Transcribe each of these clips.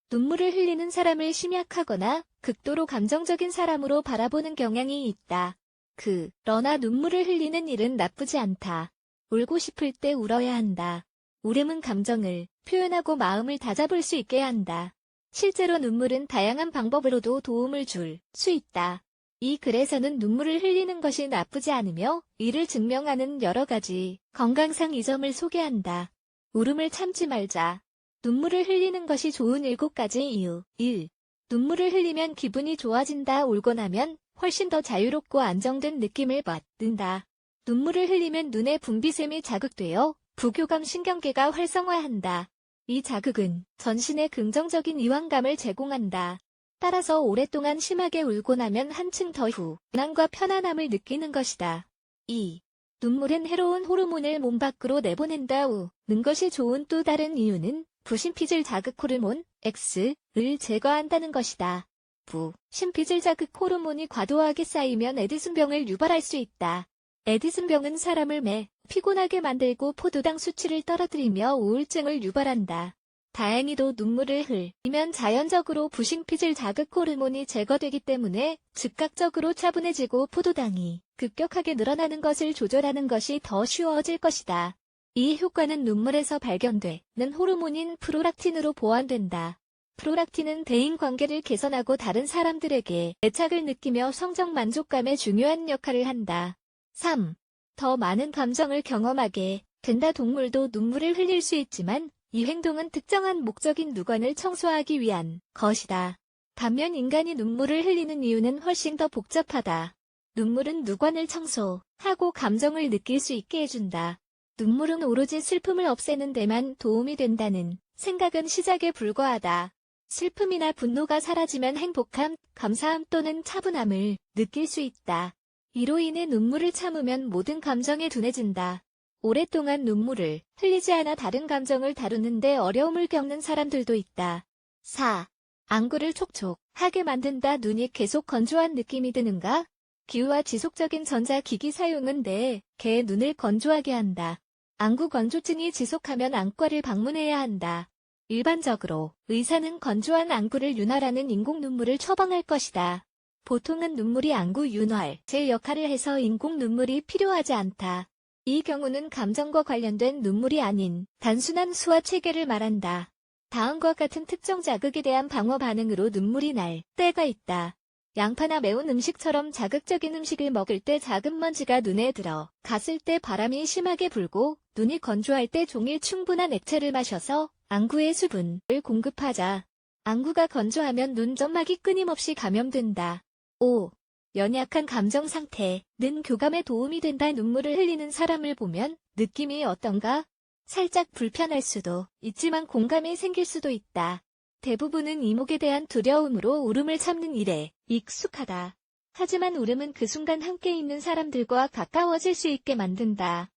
눈물을 흘리는 사람을 심약하거나 극도로 감정적인 사람으로 바라보는 경향이 있다. 그러나 눈물을 흘리는 일은 나쁘지 않다. 울고 싶을 때 울어야 한다. 울음은 감정을 표현하고 마음을 다잡을 수 있게 한다. 실제로 눈물은 다양한 방법으로도 도움을 줄 수 있다. 이 글에서는 눈물을 흘리는 것이 나쁘지 않으며 이를 증명하는 여러 가지 건강상 이점을 소개한다. 울음을 참지 말자. 눈물을 흘리는 것이 좋은 7가지 이유. 1. 눈물을 흘리면 기분이 좋아진다. 울고 나면 훨씬 더 자유롭고 안정된 느낌을 받는다. 눈물을 흘리면 눈의 분비샘이 자극되어 부교감 신경계가 활성화한다. 이 자극은 전신에 긍정적인 이완감을 제공한다. 따라서 오랫동안 심하게 울고 나면 한층 더 후련함과 편안함을 느끼는 것이다. 2. 눈물은 해로운 호르몬을 몸 밖으로 내보낸다. 우는 것이 좋은 또 다른 이유는 부신피질 자극 호르몬 X를 제거한다는 것이다. 부신피질 자극 호르몬이 과도하게 쌓이면 에디슨병을 유발할 수 있다. 에디슨병은 사람을 피곤하게 만들고 포도당 수치를 떨어뜨리며 우울증을 유발한다. 다행히도 눈물을 흘리면 자연적으로 부신피질 자극 호르몬이 제거되기 때문에 즉각적으로 차분해지고 포도당이 급격하게 늘어나는 것을 조절하는 것이 더 쉬워질 것이다. 이 효과는 눈물에서 발견되는 호르몬인 프로락틴으로 보완된다. 프로락틴은 대인관계를 개선하고 다른 사람들에게 애착을 느끼며 성적 만족감에 중요한 역할을 한다. 3. 더 많은 감정을 경험하게 된다. 동물도 눈물을 흘릴 수 있지만 이 행동은 특정한 목적인 누관을 청소하기 위한 것이다. 반면 인간이 눈물을 흘리는 이유는 훨씬 더 복잡하다. 눈물은 누관을 청소하고 감정을 느낄 수 있게 해준다. 눈물은 오로지 슬픔을 없애는 데만 도움이 된다는 생각은 시작에 불과하다. 슬픔이나 분노가 사라지면 행복함, 감사함 또는 차분함을 느낄 수 있다. 이로 인해 눈물을 참으면 모든 감정에 둔해진다. 오랫동안 눈물을 흘리지 않아 다른 감정을 다루는데 어려움을 겪는 사람들도 있다. 4. 안구를 촉촉하게 만든다. 눈이 계속 건조한 느낌이 드는가? 기후와 지속적인 전자기기 사용은 뇌의 눈을 건조하게 한다. 안구 건조증이 지속하면 안과를 방문해야 한다. 일반적으로 의사는 건조한 안구를 윤활하는 인공 눈물을 처방할 것이다. 보통은 눈물이 안구 윤활제 역할을 해서 인공 눈물이 필요하지 않다. 이 경우는 감정과 관련된 눈물이 아닌 단순한 수화 체계를 말한다. 다음과 같은 특정 자극에 대한 방어 반응으로 눈물이 날 때가 있다. 양파나 매운 음식처럼 자극적인 음식을 먹을 때 작은 먼지가 눈에 들어 갔을 때 바람이 심하게 불고 눈이 건조할 때 종일 충분한 액체를 마셔서 안구에 수분을 공급하자. 안구가 건조하면 눈점막이 끊임없이 감염된다. 5. 연약한 감정 상태는 교감에 도움이 된다. 눈물을 흘리는 사람을 보면 느낌이 어떤가? 살짝 불편할 수도 있지만 공감이 생길 수도 있다. 대부분은 이목에 대한 두려움으로 울음을 참는 일에 익숙하다. 하지만 울음은 그 순간 함께 있는 사람들과 가까워질 수 있게 만든다.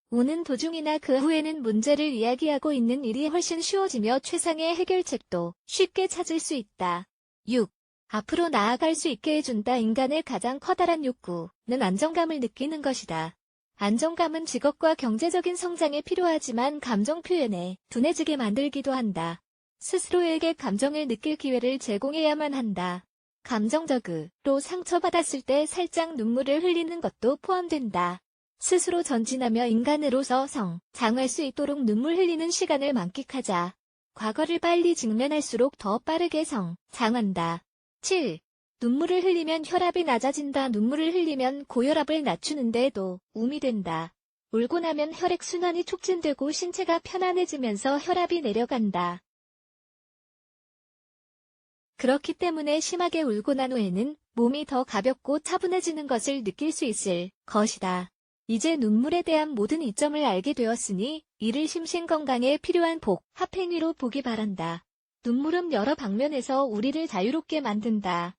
우는 도중이나 그 후에는 문제를 이야기하고 있는 일이 훨씬 쉬워지며 최상의 해결책도 쉽게 찾을 수 있다. 6. 앞으로 나아갈 수 있게 해준다. 인간의 가장 커다란 욕구는 안정감을 느끼는 것이다. 안정감은 직업과 경제적인 성장에 필요하지만 감정 표현에 둔해지게 만들기도 한다. 스스로에게 감정을 느낄 기회를 제공해야만 한다. 감정적으로 상처받았을 때 살짝 눈물을 흘리는 것도 포함된다. 스스로 전진하며 인간으로서 성장할 수 있도록 눈물 흘리는 시간을 만끽하자. 과거를 빨리 직면할수록 더 빠르게 성장한다. 7. 눈물을 흘리면 혈압이 낮아진다. 눈물을 흘리면 고혈압을 낮추는 데 도움이 된다. 울고 나면 혈액순환이 촉진되고 신체가 편안해지면서 혈압이 내려간다. 그렇기 때문에 심하게 울고 난 후에는 몸이 더 가볍고 차분해지는 것을 느낄 수 있을 것이다. 이제 눈물에 대한 모든 이점을 알게 되었으니 이를 심신건강에 필요한 복합행위로 보기 바란다. 눈물은 여러 방면에서 우리를 자유롭게 만든다.